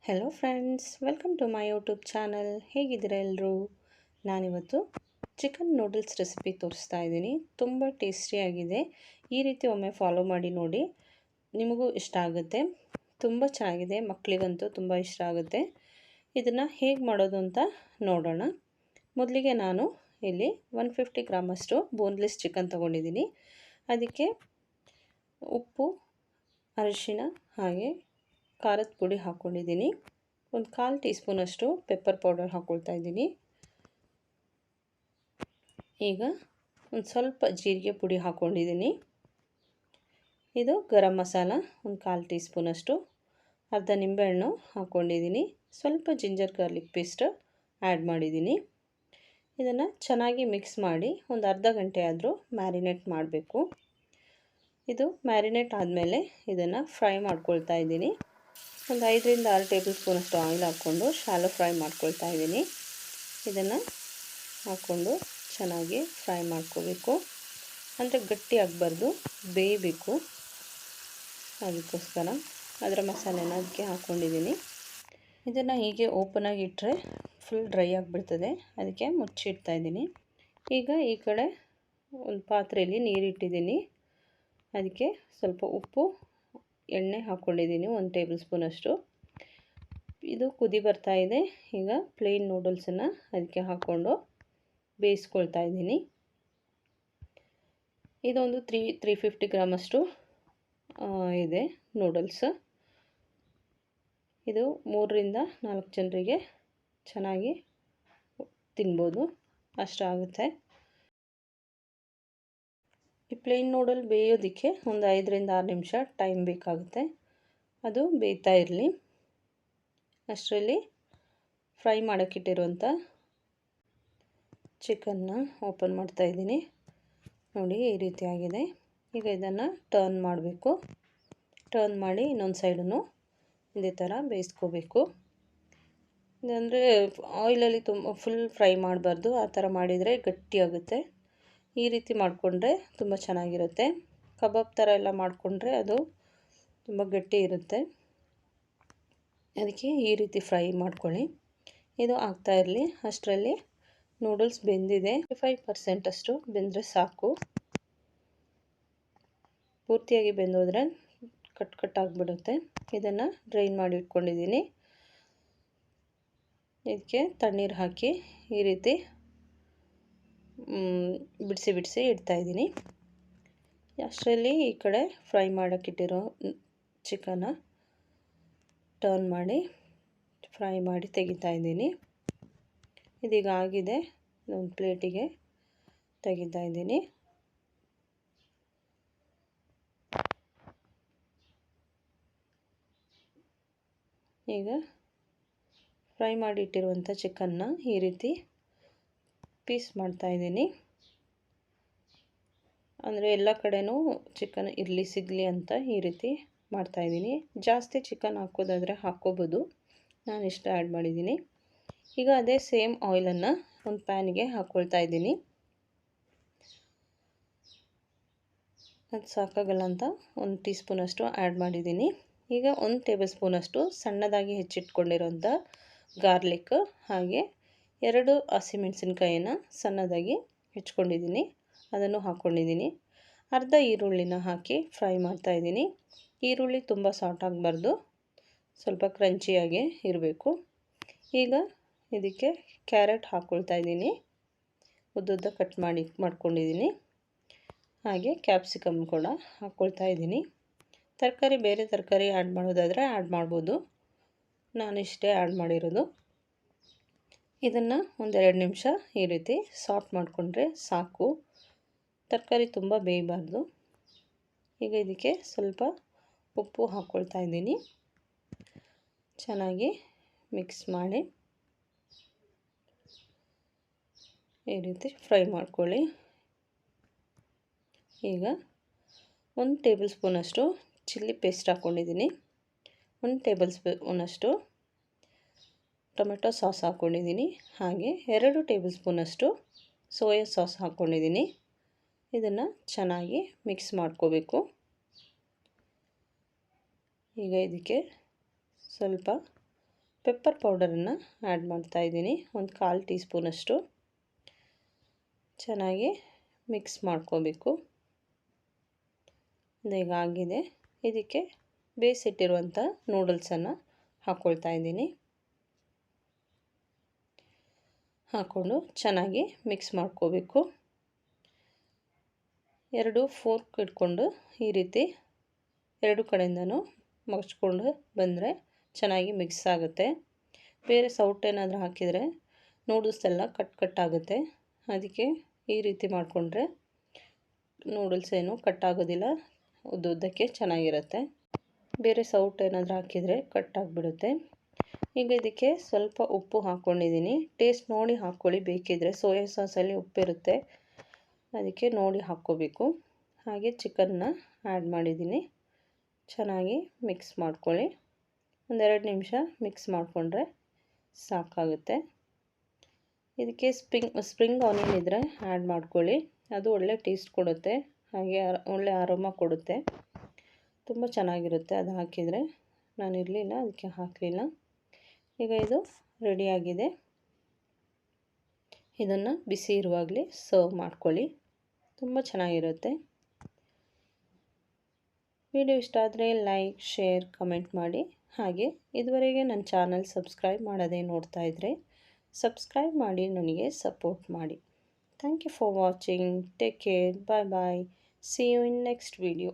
Hello friends, welcome to my YouTube channel. ಹೇಗಿದ್ದೀರಾ ಎಲ್ಲರೂ? ನಾನಿವತ್ತು ಚಿಕನ್ ನೂಡಲ್ಸ್ ರೆಸಿಪಿ ತೋರಿಸ್ತಾ ಇದ್ದೀನಿ. ತುಂಬ ಟೇಸ್ಟಿಯಾಗಿದೆ. ಈ ರೀತಿ ಒಮ್ಮೆ ಫಾಲೋ ಮಾಡಿ ನೋಡಿ, ನಿಮಗೂ ಇಷ್ಟ ಆಗುತ್ತೆ. ತುಂಬ ಚೆನ್ನಾಗಿದೆ, ಮಕ್ಕಳಿಗಂತೂ ತುಂಬ ಇಷ್ಟ ಆಗುತ್ತೆ. ಇದನ್ನು ಹೇಗೆ ಮಾಡೋದು ಅಂತ ನೋಡೋಣ. ಮೊದಲಿಗೆ ನಾನು ಇಲ್ಲಿ 150 ಗ್ರಾಮಷ್ಟು ಬೋನ್ಲೆಸ್ ಚಿಕನ್ ತೊಗೊಂಡಿದ್ದೀನಿ. ಅದಕ್ಕೆ ಉಪ್ಪು, ಅರಿಶಿಣ ಹಾಗೆ ಖಾರದ ಪುಡಿ ಹಾಕ್ಕೊಂಡಿದ್ದೀನಿ. ಒಂದು 1/4 ಟೀ ಸ್ಪೂನಷ್ಟು ಪೆಪ್ಪರ್ ಪೌಡರ್ ಹಾಕ್ಕೊಳ್ತಾ ಇದ್ದೀನಿ. ಈಗ ಒಂದು ಸ್ವಲ್ಪ ಜೀರಿಗೆ ಪುಡಿ ಹಾಕ್ಕೊಂಡಿದ್ದೀನಿ. ಇದು ಗರಂ ಮಸಾಲ ಒಂದು 1/4 ಟೀ ಸ್ಪೂನಷ್ಟು, ಅರ್ಧ ನಿಂಬೆಹಣ್ಣು ಹಾಕ್ಕೊಂಡಿದ್ದೀನಿ. ಸ್ವಲ್ಪ ಜಿಂಜರ್ ಗಾರ್ಲಿಕ್ ಪೇಸ್ಟ್ ಆ್ಯಡ್ ಮಾಡಿದ್ದೀನಿ. ಇದನ್ನು ಚೆನ್ನಾಗಿ ಮಿಕ್ಸ್ ಮಾಡಿ ಒಂದು ಅರ್ಧ ಗಂಟೆ ಆದರೂ ಮ್ಯಾರಿನೇಟ್ ಮಾಡಬೇಕು. ಇದು ಮ್ಯಾರಿನೇಟ್ ಆದಮೇಲೆ ಇದನ್ನು ಫ್ರೈ ಮಾಡ್ಕೊಳ್ತಾ ಇದ್ದೀನಿ. ಒಂದು 5ರಿಂದ 6 ಟೇಬಲ್ ಸ್ಪೂನಷ್ಟು ಆಯಿಲ್ ಹಾಕ್ಕೊಂಡು ಶಾಲೋ ಫ್ರೈ ಮಾಡ್ಕೊಳ್ತಾ ಇದ್ದೀನಿ. ಇದನ್ನು ಹಾಕ್ಕೊಂಡು ಚೆನ್ನಾಗಿ ಫ್ರೈ ಮಾಡ್ಕೋಬೇಕು. ಅಂದರೆ ಗಟ್ಟಿ ಆಗಬಾರ್ದು, ಬೇಯಬೇಕು. ಅದಕ್ಕೋಸ್ಕರ ಅದರ ಮಸಾಲೆನ ಅದಕ್ಕೆ ಹಾಕ್ಕೊಂಡಿದ್ದೀನಿ. ಇದನ್ನು ಹೀಗೆ ಓಪನಾಗಿ ಇಟ್ಟರೆ ಫುಲ್ ಡ್ರೈ ಆಗಿಬಿಡ್ತದೆ, ಅದಕ್ಕೆ ಮುಚ್ಚಿಡ್ತಾ ಇದ್ದೀನಿ. ಈಗ ಈ ಕಡೆ ಒಂದು ಪಾತ್ರೆಯಲ್ಲಿ ನೀರಿಟ್ಟಿದ್ದೀನಿ. ಅದಕ್ಕೆ ಸ್ವಲ್ಪ ಉಪ್ಪು, ಎಣ್ಣೆ ಹಾಕ್ಕೊಂಡಿದ್ದೀನಿ 1 ಟೇಬಲ್ ಸ್ಪೂನಷ್ಟು. ಇದು ಕುದಿ ಬರ್ತಾ ಇದೆ. ಈಗ ಪ್ಲೇನ್ ನೂಡಲ್ಸನ್ನು ಅದಕ್ಕೆ ಹಾಕ್ಕೊಂಡು ಬೇಯಿಸ್ಕೊಳ್ತಾ ಇದ್ದೀನಿ. ಇದೊಂದು 350 ಗ್ರಾಮಷ್ಟು ಇದೆ ನೂಡಲ್ಸ್. ಇದು 3ರಿಂದ 4 ಜನರಿಗೆ ಚೆನ್ನಾಗಿ ತಿನ್ಬೋದು, ಅಷ್ಟಾಗುತ್ತೆ. ಈ ಪ್ಲೇನ್ ನೂಡಲ್ ಬೇಯೋದಕ್ಕೆ ಒಂದು 5ರಿಂದ 6 ನಿಮಿಷ ಟೈಮ್ ಬೇಕಾಗುತ್ತೆ. ಅದು ಬೇಯ್ತಾ ಇರಲಿ. ಅಷ್ಟರಲ್ಲಿ ಫ್ರೈ ಮಾಡೋಕ್ಕಿಟ್ಟಿರುವಂಥ ಚಿಕನ್ನ ಓಪನ್ ಮಾಡ್ತಾಯಿದ್ದೀನಿ. ನೋಡಿ, ಈ ರೀತಿ ಆಗಿದೆ. ಈಗ ಇದನ್ನು ಟರ್ನ್ ಮಾಡಬೇಕು. ಟರ್ನ್ ಮಾಡಿ ಇನ್ನೊಂದು ಸೈಡನ್ನು ಇದೇ ಥರ ಬೇಯಿಸ್ಕೋಬೇಕು. ಇದಂದರೆ ಆಯಿಲಲ್ಲಿ ತುಂಬ ಫುಲ್ ಫ್ರೈ ಮಾಡಬಾರ್ದು. ಆ ಥರ ಮಾಡಿದರೆ ಗಟ್ಟಿಯಾಗುತ್ತೆ. ಈ ರೀತಿ ಮಾಡಿಕೊಂಡ್ರೆ ತುಂಬ ಚೆನ್ನಾಗಿರುತ್ತೆ. ಕಬಾಬ್ ಥರ ಎಲ್ಲ ಮಾಡಿಕೊಂಡ್ರೆ ಅದು ತುಂಬ ಗಟ್ಟಿ ಇರುತ್ತೆ. ಅದಕ್ಕೆ ಈ ರೀತಿ ಫ್ರೈ ಮಾಡ್ಕೊಳ್ಳಿ. ಇದು ಆಗ್ತಾ ಇರಲಿ. ಅಷ್ಟರಲ್ಲಿ ನೂಡಲ್ಸ್ ಬೆಂದಿದೆ. 55% ಅಷ್ಟು ಬೆಂದರೆ ಸಾಕು. ಪೂರ್ತಿಯಾಗಿ ಬೆಂದೋದ್ರೆ ಕಟ್ಟಾಗಿಬಿಡುತ್ತೆ. ಇದನ್ನು ಡ್ರೈನ್ ಮಾಡಿ ಇಟ್ಕೊಂಡಿದ್ದೀನಿ. ಇದಕ್ಕೆ ತಣ್ಣೀರು ಹಾಕಿ ಈ ರೀತಿ ಬಿಡಿಸಿ ಇಡ್ತಾಯಿದ್ದೀನಿ. ಅಷ್ಟರಲ್ಲಿ ಈ ಕಡೆ ಫ್ರೈ ಮಾಡೋಕ್ಕಿಟ್ಟಿರೋ ಚಿಕನ್ನ ಟರ್ನ್ ಮಾಡಿ ಫ್ರೈ ಮಾಡಿ ತೆಗಿತಾ ಇದ್ದೀನಿ. ಇದೀಗ ಆಗಿದೆ. ಒಂದು ಪ್ಲೇಟಿಗೆ ತೆಗಿತಾ ಇದ್ದೀನಿ. ಈಗ ಫ್ರೈ ಮಾಡಿ ಇಟ್ಟಿರುವಂಥ ಚಿಕನ್ನ ಈ ರೀತಿ ಪೀಸ್ ಮಾಡ್ತಾಯಿದ್ದೀನಿ. ಅಂದರೆ ಎಲ್ಲ ಕಡೆನೂ ಚಿಕನ್ ಇರಲಿ ಸಿಗಲಿ ಅಂತ ಈ ರೀತಿ ಮಾಡ್ತಾಯಿದ್ದೀನಿ. ಜಾಸ್ತಿ ಚಿಕನ್ ಹಾಕೋದಾದರೆ ಹಾಕ್ಕೋಬೋದು. ನಾನು ಇಷ್ಟ ಆ್ಯಡ್ ಮಾಡಿದ್ದೀನಿ. ಈಗ ಅದೇ ಸೇಮ್ ಆಯಿಲನ್ನು ಒಂದು ಪ್ಯಾನಿಗೆ ಹಾಕ್ಕೊಳ್ತಾ ಇದ್ದೀನಿ. ಅದು ಸಾಕಾಗಲ್ಲ ಅಂತ 1 ಟೀ ಸ್ಪೂನಷ್ಟು ಆ್ಯಡ್ ಮಾಡಿದ್ದೀನಿ. ಈಗ 1 ಟೇಬಲ್ ಸ್ಪೂನಷ್ಟು ಸಣ್ಣದಾಗಿ ಹೆಚ್ಚಿಟ್ಕೊಂಡಿರೋಂಥ ಗಾರ್ಲಿಕ್ ಹಾಗೆ 2 ಹಸಿಮೆಣಸಿನ್ಕಾಯಿನ ಸಣ್ಣದಾಗಿ ಹೆಚ್ಕೊಂಡಿದ್ದೀನಿ, ಅದನ್ನು ಹಾಕ್ಕೊಂಡಿದ್ದೀನಿ. ಅರ್ಧ ಈರುಳ್ಳಿನ ಹಾಕಿ ಫ್ರೈ ಮಾಡ್ತಾಯಿದ್ದೀನಿ. ಈರುಳ್ಳಿ ತುಂಬ ಸಾಫ್ಟ್ ಆಗಬಾರ್ದು, ಸ್ವಲ್ಪ ಕ್ರಂಚಿಯಾಗಿ ಇರಬೇಕು. ಈಗ ಇದಕ್ಕೆ ಕ್ಯಾರೆಟ್ ಹಾಕ್ಕೊಳ್ತಾ ಇದ್ದೀನಿ. ಉದ್ದುದ್ದ ಕಟ್ ಮಾಡ್ಕೊಂಡಿದ್ದೀನಿ. ಹಾಗೆ ಕ್ಯಾಪ್ಸಿಕಮ್ ಕೂಡ ಹಾಕ್ಕೊಳ್ತಾ ಇದ್ದೀನಿ. ತರಕಾರಿ ಬೇರೆ ತರಕಾರಿ ಆ್ಯಡ್ ಮಾಡೋದಾದರೆ ಆ್ಯಡ್ ಮಾಡ್ಬೋದು. ನಾನಿಷ್ಟೇ ಆ್ಯಡ್ ಮಾಡಿರೋದು. ಇದನ್ನು ಒಂದು 2 ನಿಮಿಷ ಈ ರೀತಿ ಸಾಫ್ಟ್ ಮಾಡಿಕೊಂಡ್ರೆ ಸಾಕು. ತರಕಾರಿ ತುಂಬ ಬೇಯಬಾರ್ದು. ಈಗ ಇದಕ್ಕೆ ಸ್ವಲ್ಪ ಉಪ್ಪು ಹಾಕ್ಕೊಳ್ತಾ ಇದ್ದೀನಿ. ಚೆನ್ನಾಗಿ ಮಿಕ್ಸ್ ಮಾಡಿ ಈ ರೀತಿ ಫ್ರೈ ಮಾಡ್ಕೊಳ್ಳಿ. ಈಗ 1 ಟೇಬಲ್ ಸ್ಪೂನಷ್ಟು ಚಿಲ್ಲಿ ಪೇಸ್ಟ್ ಹಾಕ್ಕೊಂಡಿದ್ದೀನಿ. 1 ಟೇಬಲ್ ಸ್ಪೂನಷ್ಟು ಟೊಮೆಟೊ ಸಾಸ್ ಹಾಕ್ಕೊಂಡಿದ್ದೀನಿ. ಹಾಗೆ 2 ಟೇಬಲ್ ಸ್ಪೂನಷ್ಟು ಸೋಯಾ ಸಾಸ್ ಹಾಕ್ಕೊಂಡಿದ್ದೀನಿ. ಇದನ್ನು ಚೆನ್ನಾಗಿ ಮಿಕ್ಸ್ ಮಾಡ್ಕೋಬೇಕು. ಈಗ ಇದಕ್ಕೆ ಸ್ವಲ್ಪ ಪೆಪ್ಪರ್ ಪೌಡರನ್ನು ಆ್ಯಡ್ ಮಾಡ್ತಾಯಿದ್ದೀನಿ, ಒಂದು 1/4 ಟೀ ಸ್ಪೂನಷ್ಟು. ಚೆನ್ನಾಗಿ ಮಿಕ್ಸ್ ಮಾಡ್ಕೋಬೇಕು. ಈಗ ಆಗಿದೆ. ಇದಕ್ಕೆ ಬೇಯಿಸಿಟ್ಟಿರುವಂಥ ನೂಡಲ್ಸನ್ನು ಹಾಕ್ಕೊಳ್ತಾ ಇದ್ದೀನಿ. ಹಾಕ್ಕೊಂಡು ಚೆನ್ನಾಗಿ ಮಿಕ್ಸ್ ಮಾಡ್ಕೋಬೇಕು. 2 ಫೋರ್ಕ್ ಇಟ್ಕೊಂಡು ಈ ರೀತಿ 2 ಕಡೆಯಿಂದನೂ ಮಗ್ಚ್ಕೊಂಡು ಬಂದರೆ ಚೆನ್ನಾಗಿ ಮಿಕ್ಸ್ ಆಗುತ್ತೆ. ಬೇರೆ ಸೌಟೇನಾದರೂ ಹಾಕಿದರೆ ನೂಡಲ್ಸ್ ಎಲ್ಲ ಕಟ್ಟಾಗುತ್ತೆ. ಅದಕ್ಕೆ ಈ ರೀತಿ ಮಾಡಿಕೊಂಡ್ರೆ ನೂಡಲ್ಸ್ ಏನು ಕಟ್ಟಾಗೋದಿಲ್ಲ, ಉದ್ದುದ್ದಕ್ಕೆ ಚೆನ್ನಾಗಿರುತ್ತೆ. ಬೇರೆ ಸೌಟ್ ಏನಾದರೂ ಹಾಕಿದರೆ ಕಟ್ಟಾಗಿಬಿಡುತ್ತೆ. ಈಗ ಇದಕ್ಕೆ ಸ್ವಲ್ಪ ಉಪ್ಪು ಹಾಕ್ಕೊಂಡಿದ್ದೀನಿ. ಟೇಸ್ಟ್ ನೋಡಿ ಹಾಕ್ಕೊಳ್ಳಿ, ಬೇಕಿದ್ದರೆ ಸೋಯಾ ಸಾಸಲ್ಲಿ ಉಪ್ಪಿರುತ್ತೆ, ಅದಕ್ಕೆ ನೋಡಿ ಹಾಕ್ಕೋಬೇಕು. ಹಾಗೆ ಚಿಕನ್ನ ಆ್ಯಡ್ ಮಾಡಿದ್ದೀನಿ. ಚೆನ್ನಾಗಿ ಮಿಕ್ಸ್ ಮಾಡ್ಕೊಳ್ಳಿ. 1-2 ನಿಮಿಷ ಮಿಕ್ಸ್ ಮಾಡಿಕೊಂಡ್ರೆ ಸಾಕಾಗುತ್ತೆ. ಇದಕ್ಕೆ ಸ್ಪ್ರಿಂಗ್ ಆನಿಯನ್ ಇದ್ದರೆ ಆ್ಯಡ್ ಮಾಡ್ಕೊಳ್ಳಿ, ಅದು ಒಳ್ಳೆ ಟೇಸ್ಟ್ ಕೊಡುತ್ತೆ, ಹಾಗೆ ಒಳ್ಳೆ ಅರೋಮಾ ಕೊಡುತ್ತೆ, ತುಂಬ ಚೆನ್ನಾಗಿರುತ್ತೆ ಅದು ಹಾಕಿದರೆ. ನಾನು ಇರಲಿಲ್ಲ, ಅದಕ್ಕೆ ಹಾಕಲಿಲ್ಲ. ಈಗ ಇದು ರೆಡಿಯಾಗಿದೆ. ಇದನ್ನು ಬಿಸಿ ಇರುವಾಗಲೇ ಸರ್ವ್ ಮಾಡ್ಕೊಳ್ಳಿ, ತುಂಬ ಚೆನ್ನಾಗಿರುತ್ತೆ. ವಿಡಿಯೋ ಇಷ್ಟ ಆದರೆ ಲೈಕ್, ಶೇರ್, ಕಮೆಂಟ್ ಮಾಡಿ. ಹಾಗೆ ಇದುವರೆಗೆ ನನ್ನ ಚಾನಲ್ ಸಬ್ಸ್ಕ್ರೈಬ್ ಮಾಡದೆ ನೋಡ್ತಾ ಇದ್ದರೆ ಸಬ್ಸ್ಕ್ರೈಬ್ ಮಾಡಿ ನನಗೆ ಸಪೋರ್ಟ್ ಮಾಡಿ. Thank you for watching. Take care. Bye bye. See you in next video.